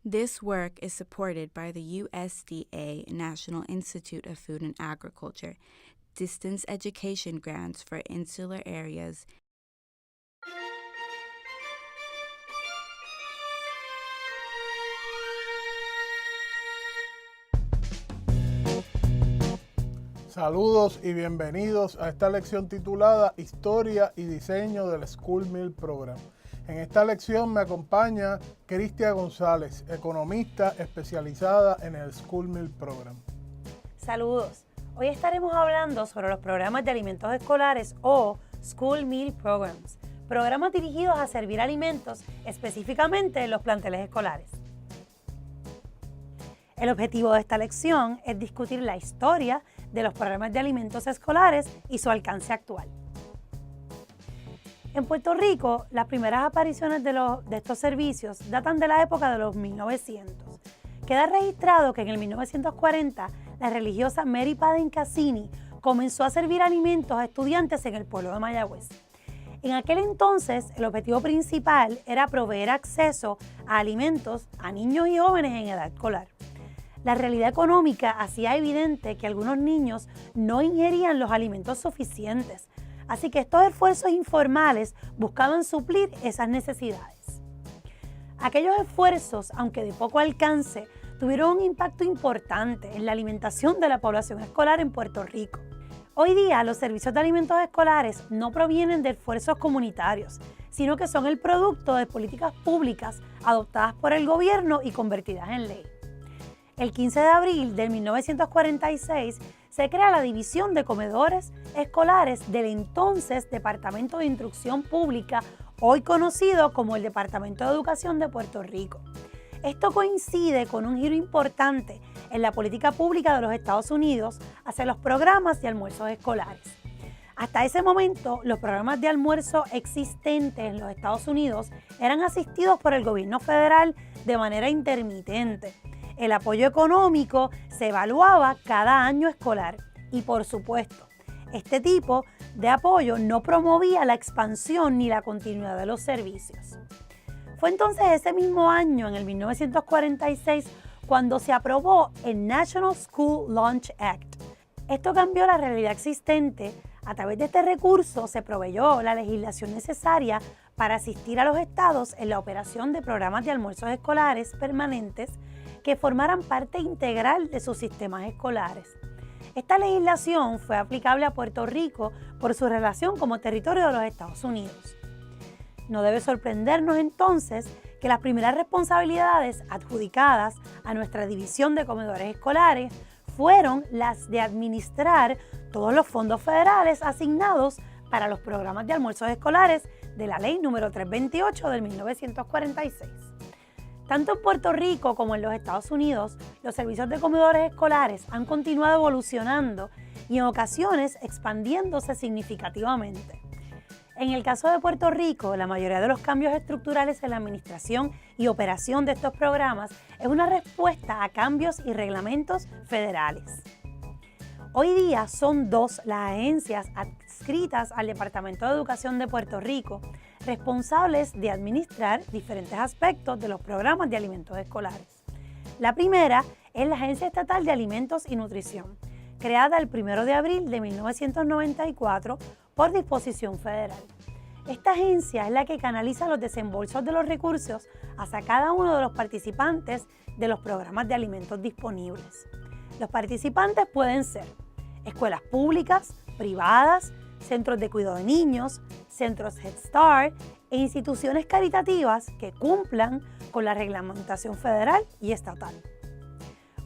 This work is supported by the USDA National Institute of Food and Agriculture, distance education grants for insular areas. Saludos y bienvenidos a esta lección titulada Historia y Diseño del School Meal Program. En esta lección me acompaña Cristia González, economista especializada en el School Meal Program. Saludos. Hoy estaremos hablando sobre los programas de alimentos escolares o School Meal Programs, programas dirigidos a servir alimentos específicamente en los planteles escolares. El objetivo de esta lección es discutir la historia de los programas de alimentos escolares y su alcance actual. En Puerto Rico, las primeras apariciones de estos servicios datan de la época de los 1900. Queda registrado que en el 1940 la religiosa Mary Paden Cassini comenzó a servir alimentos a estudiantes en el pueblo de Mayagüez. En aquel entonces, el objetivo principal era proveer acceso a alimentos a niños y jóvenes en edad escolar. La realidad económica hacía evidente que algunos niños no ingerían los alimentos suficientes, así que estos esfuerzos informales buscaban suplir esas necesidades. Aquellos esfuerzos, aunque de poco alcance, tuvieron un impacto importante en la alimentación de la población escolar en Puerto Rico. Hoy día, los servicios de alimentos escolares no provienen de esfuerzos comunitarios, sino que son el producto de políticas públicas adoptadas por el gobierno y convertidas en ley. El 15 de abril de 1946 se crea la División de Comedores Escolares del entonces Departamento de Instrucción Pública, hoy conocido como el Departamento de Educación de Puerto Rico. Esto coincide con un giro importante en la política pública de los Estados Unidos hacia los programas de almuerzos escolares. Hasta ese momento, los programas de almuerzo existentes en los Estados Unidos eran asistidos por el gobierno federal de manera intermitente. El apoyo económico se evaluaba cada año escolar y, por supuesto, este tipo de apoyo no promovía la expansión ni la continuidad de los servicios. Fue entonces ese mismo año, en el 1946, cuando se aprobó el National School Lunch Act. Esto cambió la realidad existente. A través de este recurso se proveyó la legislación necesaria para asistir a los estados en la operación de programas de almuerzos escolares permanentes que formaran parte integral de sus sistemas escolares. Esta legislación fue aplicable a Puerto Rico por su relación como territorio de los Estados Unidos. No debe sorprendernos entonces que las primeras responsabilidades adjudicadas a nuestra División de Comedores Escolares fueron las de administrar todos los fondos federales asignados para los programas de almuerzos escolares de la Ley número 328 de 1946. Tanto en Puerto Rico como en los Estados Unidos, los servicios de comedores escolares han continuado evolucionando y en ocasiones expandiéndose significativamente. En el caso de Puerto Rico, la mayoría de los cambios estructurales en la administración y operación de estos programas es una respuesta a cambios y reglamentos federales. Hoy día son dos las agencias adscritas al Departamento de Educación de Puerto Rico responsables de administrar diferentes aspectos de los programas de alimentos escolares. La primera es la Agencia Estatal de Alimentos y Nutrición, creada el 1 de abril de 1994 por disposición federal. Esta agencia es la que canaliza los desembolsos de los recursos hacia cada uno de los participantes de los programas de alimentos disponibles. Los participantes pueden ser escuelas públicas, privadas, centros de cuidado de niños, centros Head Start e instituciones caritativas que cumplan con la reglamentación federal y estatal.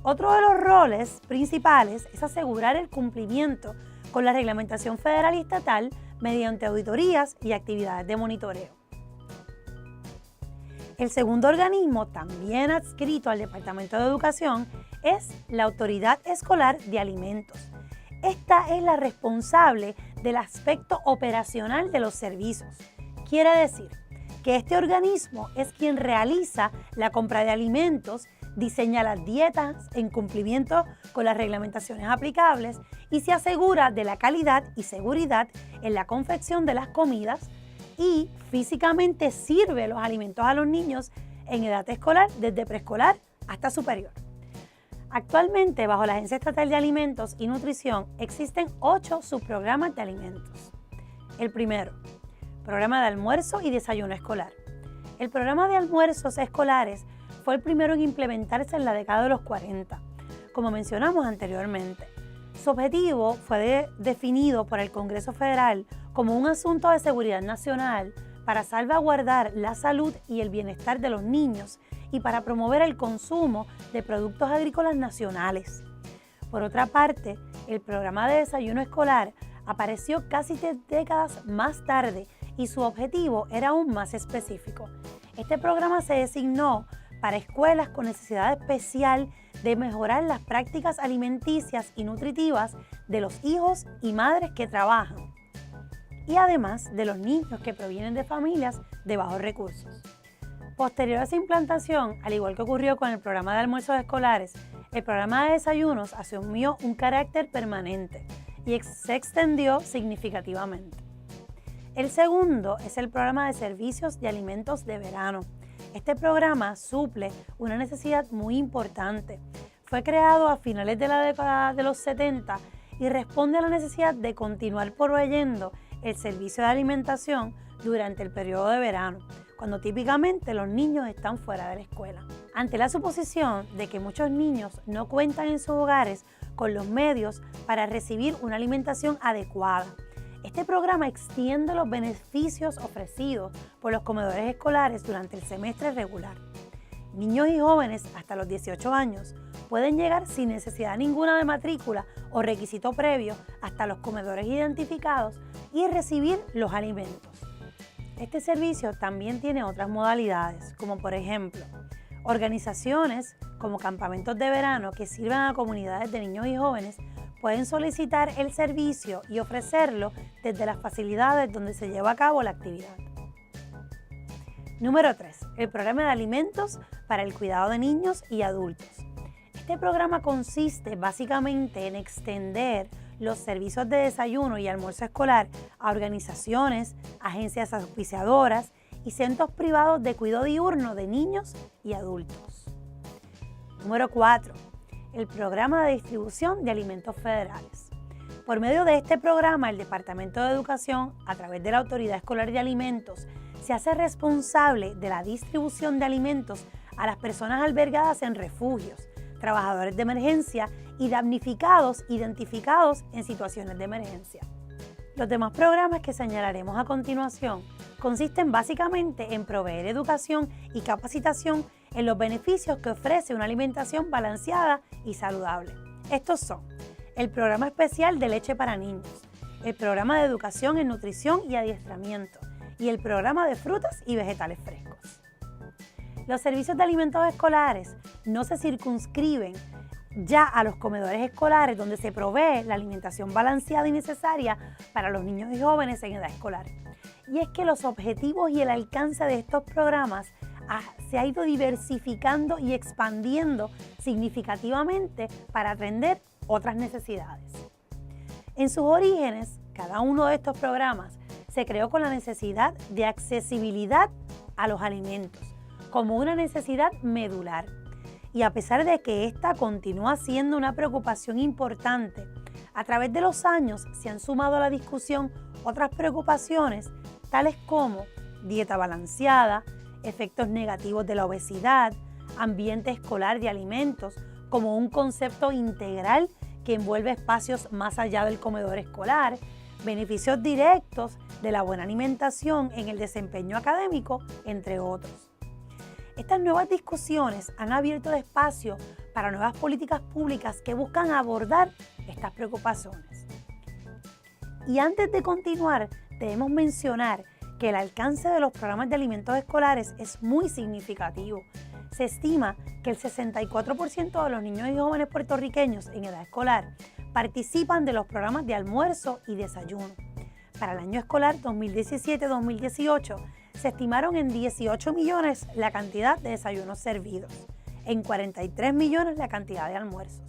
Otro de los roles principales es asegurar el cumplimiento con la reglamentación federal y estatal mediante auditorías y actividades de monitoreo. El segundo organismo, también adscrito al Departamento de Educación, es la Autoridad Escolar de Alimentos. Esta es la responsable del aspecto operacional de los servicios. Quiere decir que este organismo es quien realiza la compra de alimentos, diseña las dietas en cumplimiento con las reglamentaciones aplicables y se asegura de la calidad y seguridad en la confección de las comidas y físicamente sirve los alimentos a los niños en edad escolar desde preescolar hasta superior. Actualmente, bajo la Agencia Estatal de Alimentos y Nutrición, existen 8 subprogramas de alimentos. El primero, programa de almuerzo y desayuno escolar. El programa de almuerzos escolares fue el primero en implementarse en la década de los 40, como mencionamos anteriormente. Su objetivo fue definido por el Congreso Federal como un asunto de seguridad nacional para salvaguardar la salud y el bienestar de los niños y para promover el consumo de productos agrícolas nacionales. Por otra parte, el programa de desayuno escolar apareció casi 3 décadas más tarde y su objetivo era aún más específico. Este programa se designó para escuelas con necesidad especial de mejorar las prácticas alimenticias y nutritivas de los hijos y madres que trabajan, y además de los niños que provienen de familias de bajos recursos. Posterior a esa implantación, al igual que ocurrió con el programa de almuerzos escolares, el programa de desayunos asumió un carácter permanente y se extendió significativamente. El segundo es el programa de servicios de alimentos de verano. Este programa suple una necesidad muy importante. Fue creado a finales de la década de los 70 y responde a la necesidad de continuar proveyendo el servicio de alimentación durante el periodo de verano, cuando típicamente los niños están fuera de la escuela. Ante la suposición de que muchos niños no cuentan en sus hogares con los medios para recibir una alimentación adecuada, este programa extiende los beneficios ofrecidos por los comedores escolares durante el semestre regular. Niños y jóvenes hasta los 18 años pueden llegar sin necesidad ninguna de matrícula o requisito previo hasta los comedores identificados y recibir los alimentos. Este servicio también tiene otras modalidades, como por ejemplo, organizaciones como campamentos de verano que sirvan a comunidades de niños y jóvenes pueden solicitar el servicio y ofrecerlo desde las facilidades donde se lleva a cabo la actividad. Número 3. El programa de alimentos para el cuidado de niños y adultos. Este programa consiste básicamente en extender los servicios de desayuno y almuerzo escolar a organizaciones, agencias auspiciadoras y centros privados de cuidado diurno de niños y adultos. Número 4. El programa de distribución de alimentos federales. Por medio de este programa, el Departamento de Educación, a través de la Autoridad Escolar de Alimentos, se hace responsable de la distribución de alimentos a las personas albergadas en refugios, trabajadores de emergencia y damnificados identificados en situaciones de emergencia. Los demás programas que señalaremos a continuación consisten básicamente en proveer educación y capacitación en los beneficios que ofrece una alimentación balanceada y saludable. Estos son el Programa Especial de Leche para Niños, el Programa de Educación en Nutrición y Adiestramiento y el Programa de Frutas y Vegetales Frescos. Los servicios de alimentos escolares no se circunscriben ya a los comedores escolares donde se provee la alimentación balanceada y necesaria para los niños y jóvenes en edad escolar. Y es que los objetivos y el alcance de estos programas se ha ido diversificando y expandiendo significativamente para atender otras necesidades. En sus orígenes, cada uno de estos programas se creó con la necesidad de accesibilidad a los alimentos, como una necesidad medular. Y a pesar de que esta continúa siendo una preocupación importante, a través de los años se han sumado a la discusión otras preocupaciones, tales como dieta balanceada, efectos negativos de la obesidad, ambiente escolar de alimentos, como un concepto integral que envuelve espacios más allá del comedor escolar, beneficios directos de la buena alimentación en el desempeño académico, entre otros. Estas nuevas discusiones han abierto el espacio para nuevas políticas públicas que buscan abordar estas preocupaciones. Y antes de continuar, debemos mencionar que el alcance de los programas de alimentos escolares es muy significativo. Se estima que el 64% de los niños y jóvenes puertorriqueños en edad escolar participan de los programas de almuerzo y desayuno. Para el año escolar 2017-2018 se estimaron en 18 millones la cantidad de desayunos servidos, en 43 millones la cantidad de almuerzos.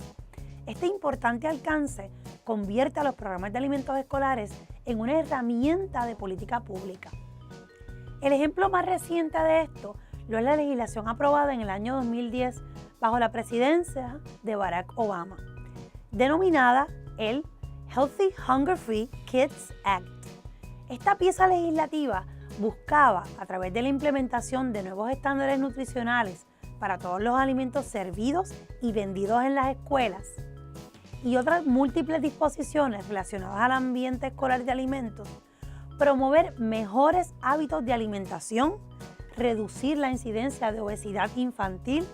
Este importante alcance convierte a los programas de alimentos escolares en una herramienta de política pública. El ejemplo más reciente de esto Lo es la legislación aprobada en el año 2010 bajo la presidencia de Barack Obama, denominada el Healthy Hunger Free Kids Act. Esta pieza legislativa buscaba, a través de la implementación de nuevos estándares nutricionales para todos los alimentos servidos y vendidos en las escuelas, y otras múltiples disposiciones relacionadas al ambiente escolar de alimentos, promover mejores hábitos de alimentación, reducir la incidencia de obesidad infantil,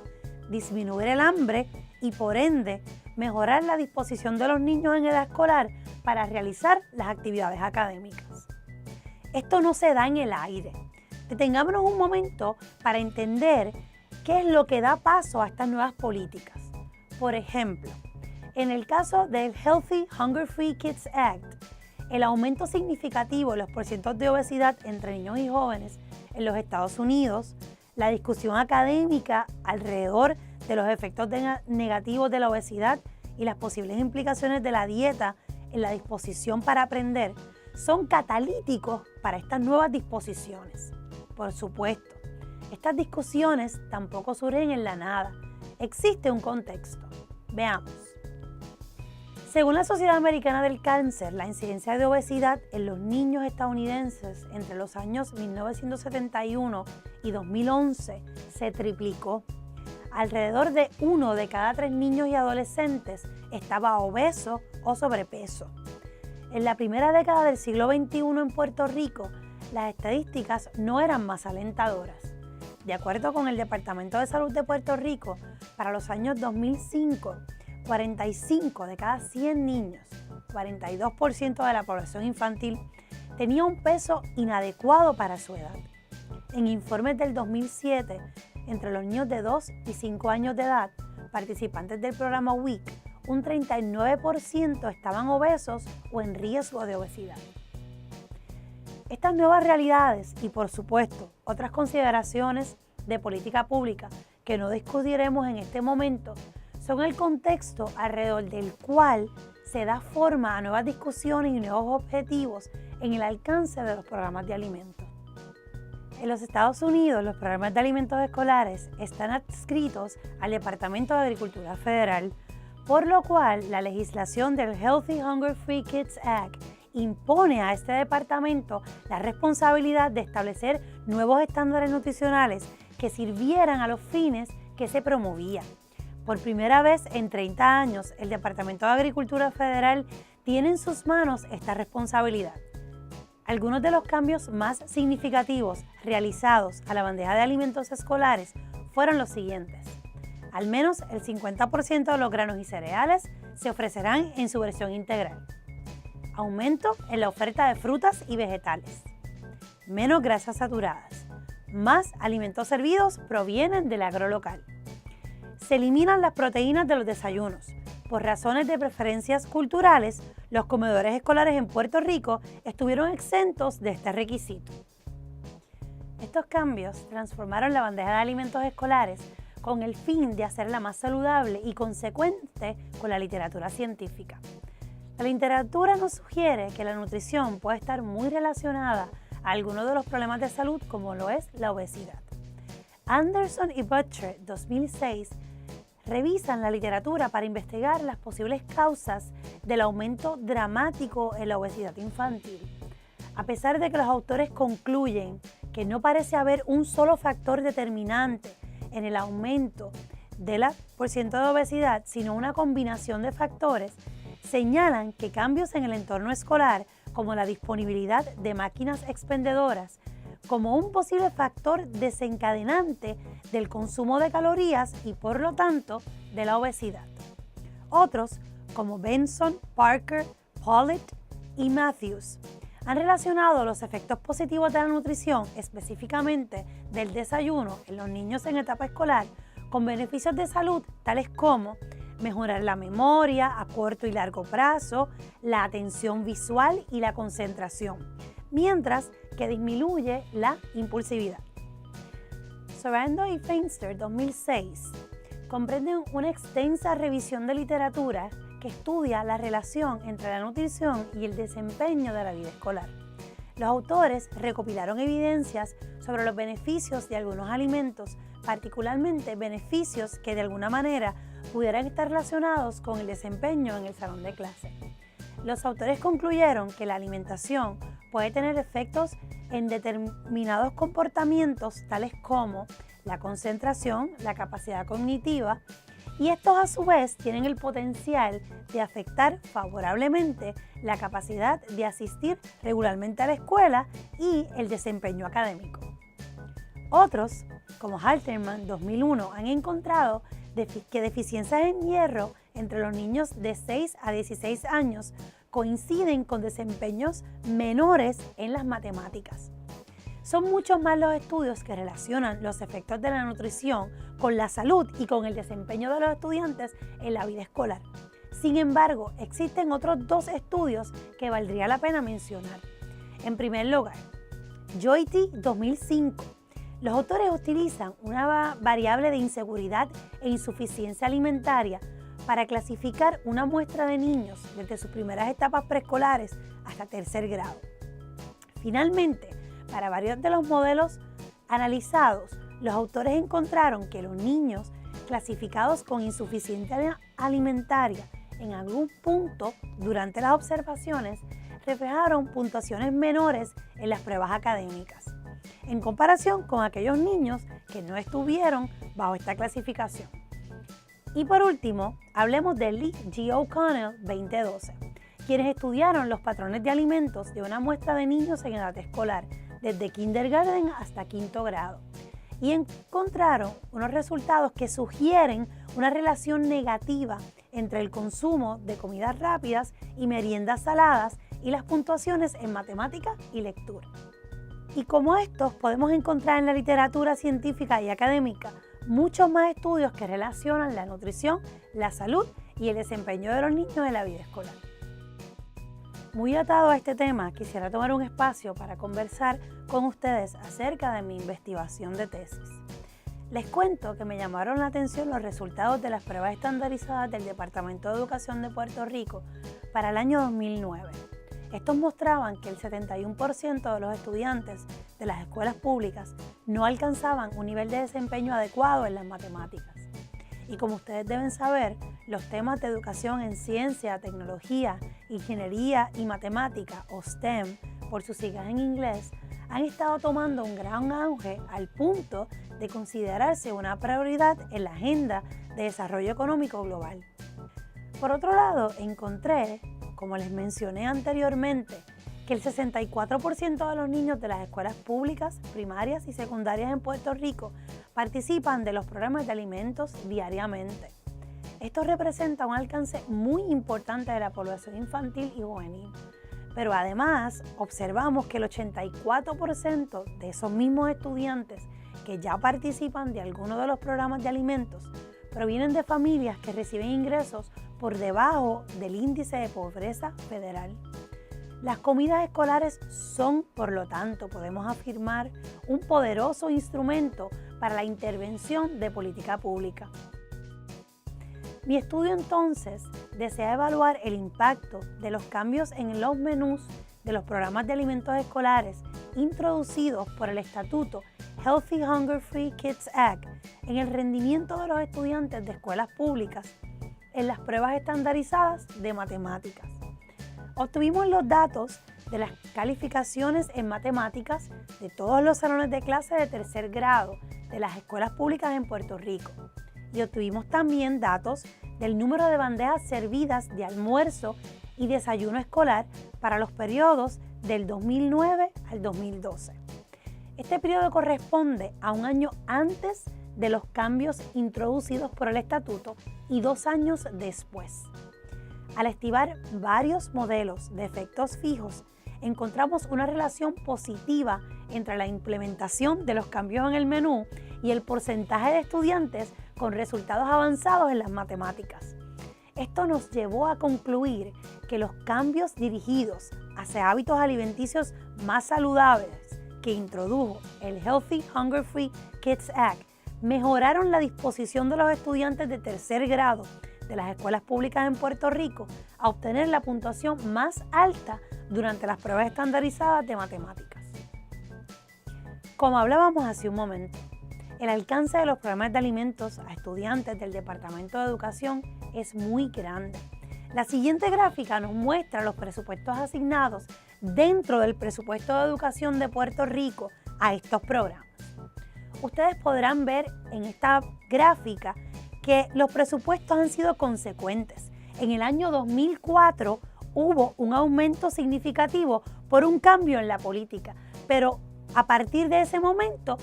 disminuir el hambre y, por ende, mejorar la disposición de los niños en edad escolar para realizar las actividades académicas. Esto no se da en el aire. Detengámonos un momento para entender qué es lo que da paso a estas nuevas políticas. Por ejemplo, en el caso del Healthy Hunger Free Kids Act, el aumento significativo en los porcientos de obesidad entre niños y jóvenes en los Estados Unidos, la discusión académica alrededor de los efectos negativos de la obesidad y las posibles implicaciones de la dieta en la disposición para aprender son catalíticos para estas nuevas disposiciones. Por supuesto, estas discusiones tampoco surgen en la nada. Existe un contexto. Veamos. Según la Sociedad Americana del Cáncer, la incidencia de obesidad en los niños estadounidenses entre los años 1971 y 2011 se triplicó. Alrededor de 1 de cada 3 niños y adolescentes estaba obeso o sobrepeso. En la primera década del siglo XXI en Puerto Rico, las estadísticas no eran más alentadoras. De acuerdo con el Departamento de Salud de Puerto Rico, para los años 2005, 45 de cada 100 niños, 42% de la población infantil, tenía un peso inadecuado para su edad. En informes del 2007, entre los niños de 2 y 5 años de edad, participantes del programa WIC, un 39% estaban obesos o en riesgo de obesidad. Estas nuevas realidades y, por supuesto, otras consideraciones de política pública que no discutiremos en este momento, son el contexto alrededor del cual se da forma a nuevas discusiones y nuevos objetivos en el alcance de los programas de alimentos. En los Estados Unidos, los programas de alimentos escolares están adscritos al Departamento de Agricultura Federal, por lo cual la legislación del Healthy Hunger Free Kids Act impone a este departamento la responsabilidad de establecer nuevos estándares nutricionales que sirvieran a los fines que se promovían. Por primera vez en 30 años, el Departamento de Agricultura Federal tiene en sus manos esta responsabilidad. Algunos de los cambios más significativos realizados a la bandeja de alimentos escolares fueron los siguientes. Al menos el 50% de los granos y cereales se ofrecerán en su versión integral. Aumento en la oferta de frutas y vegetales. Menos grasas saturadas. Más alimentos servidos provienen del agro local. Se eliminan las proteínas de los desayunos. Por razones de preferencias culturales, los comedores escolares en Puerto Rico estuvieron exentos de este requisito. Estos cambios transformaron la bandeja de alimentos escolares con el fin de hacerla más saludable y consecuente con la literatura científica. La literatura nos sugiere que la nutrición puede estar muy relacionada a algunos de los problemas de salud como lo es la obesidad. Anderson y Butcher, 2006, revisan la literatura para investigar las posibles causas del aumento dramático en la obesidad infantil. A pesar de que los autores concluyen que no parece haber un solo factor determinante en el aumento del porciento de obesidad, sino una combinación de factores, señalan que cambios en el entorno escolar, como la disponibilidad de máquinas expendedoras, como un posible factor desencadenante del consumo de calorías y, por lo tanto, de la obesidad. Otros, como Benson, Parker, Pollitt y Matthews, han relacionado los efectos positivos de la nutrición, específicamente del desayuno en los niños en etapa escolar, con beneficios de salud tales como mejorar la memoria a corto y largo plazo, la atención visual y la concentración, mientras que disminuye la impulsividad. Sorando y Feinster, 2006, comprenden una extensa revisión de literatura que estudia la relación entre la nutrición y el desempeño de la vida escolar. Los autores recopilaron evidencias sobre los beneficios de algunos alimentos, particularmente beneficios que de alguna manera pudieran estar relacionados con el desempeño en el salón de clase. Los autores concluyeron que la alimentación puede tener efectos en determinados comportamientos tales como la concentración, la capacidad cognitiva, y estos a su vez tienen el potencial de afectar favorablemente la capacidad de asistir regularmente a la escuela y el desempeño académico. Otros, como Halterman 2001, han encontrado que deficiencias en hierro entre los niños de 6 a 16 años coinciden con desempeños menores en las matemáticas. Son muchos más los estudios que relacionan los efectos de la nutrición con la salud y con el desempeño de los estudiantes en la vida escolar. Sin embargo, existen otros 2 estudios que valdría la pena mencionar. En primer lugar, Joyty 2005. Los autores utilizan una variable de inseguridad e insuficiencia alimentaria para clasificar una muestra de niños desde sus primeras etapas preescolares hasta tercer grado. Finalmente, para varios de los modelos analizados, los autores encontraron que los niños clasificados con insuficiencia alimentaria en algún punto durante las observaciones reflejaron puntuaciones menores en las pruebas académicas, en comparación con aquellos niños que no estuvieron bajo esta clasificación. Y por último, hablemos de Lee G. O'Connell 2012, quienes estudiaron los patrones de alimentos de una muestra de niños en edad escolar, desde kindergarten hasta quinto grado, y encontraron unos resultados que sugieren una relación negativa entre el consumo de comidas rápidas y meriendas saladas y las puntuaciones en matemática y lectura. Y como estos, podemos encontrar en la literatura científica y académica muchos más estudios que relacionan la nutrición, la salud y el desempeño de los niños en la vida escolar. Muy atado a este tema, quisiera tomar un espacio para conversar con ustedes acerca de mi investigación de tesis. Les cuento que me llamaron la atención los resultados de las pruebas estandarizadas del Departamento de Educación de Puerto Rico para el año 2009. Estos mostraban que el 71% de los estudiantes de las escuelas públicas no alcanzaban un nivel de desempeño adecuado en las matemáticas. Y como ustedes deben saber, los temas de educación en ciencia, tecnología, ingeniería y matemática, o STEM, por sus siglas en inglés, han estado tomando un gran auge al punto de considerarse una prioridad en la agenda de desarrollo económico global. Por otro lado, encontré, como les mencioné anteriormente, que el 64% de los niños de las escuelas públicas, primarias y secundarias en Puerto Rico participan de los programas de alimentos diariamente. Esto representa un alcance muy importante de la población infantil y juvenil. Pero además, observamos que el 84% de esos mismos estudiantes que ya participan de alguno de los programas de alimentos provienen de familias que reciben ingresos por debajo del índice de pobreza federal. Las comidas escolares son, por lo tanto, podemos afirmar, un poderoso instrumento para la intervención de política pública. Mi estudio entonces desea evaluar el impacto de los cambios en los menús de los programas de alimentos escolares introducidos por el Estatuto Healthy Hunger Free Kids Act en el rendimiento de los estudiantes de escuelas públicas en las pruebas estandarizadas de matemáticas. Obtuvimos los datos de las calificaciones en matemáticas de todos los salones de clase de tercer grado de las escuelas públicas en Puerto Rico. Y obtuvimos también datos del número de bandejas servidas de almuerzo y desayuno escolar para los periodos del 2009 al 2012. Este periodo corresponde a un año antes de los cambios introducidos por el Estatuto y 2 años después. Al estivar varios modelos de efectos fijos, encontramos una relación positiva entre la implementación de los cambios en el menú y el porcentaje de estudiantes con resultados avanzados en las matemáticas. Esto nos llevó a concluir que los cambios dirigidos hacia hábitos alimenticios más saludables que introdujo el Healthy Hunger Free Kids Act mejoraron la disposición de los estudiantes de tercer grado de las escuelas públicas en Puerto Rico a obtener la puntuación más alta durante las pruebas estandarizadas de matemáticas. Como hablábamos hace un momento, el alcance de los programas de alimentos a estudiantes del Departamento de Educación es muy grande. La siguiente gráfica nos muestra los presupuestos asignados dentro del presupuesto de educación de Puerto Rico a estos programas. Ustedes podrán ver en esta gráfica que los presupuestos han sido consecuentes. En el año 2004 hubo un aumento significativo por un cambio en la política, pero a partir de ese momento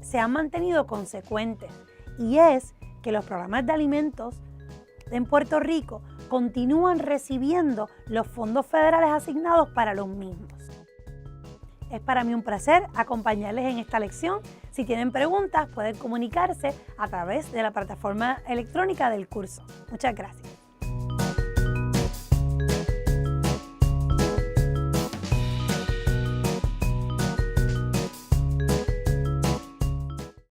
se han mantenido consecuentes, y es que los programas de alimentos en Puerto Rico continúan recibiendo los fondos federales asignados para los mismos. Es para mí un placer acompañarles en esta lección. Si tienen preguntas, pueden comunicarse a través de la plataforma electrónica del curso. Muchas gracias.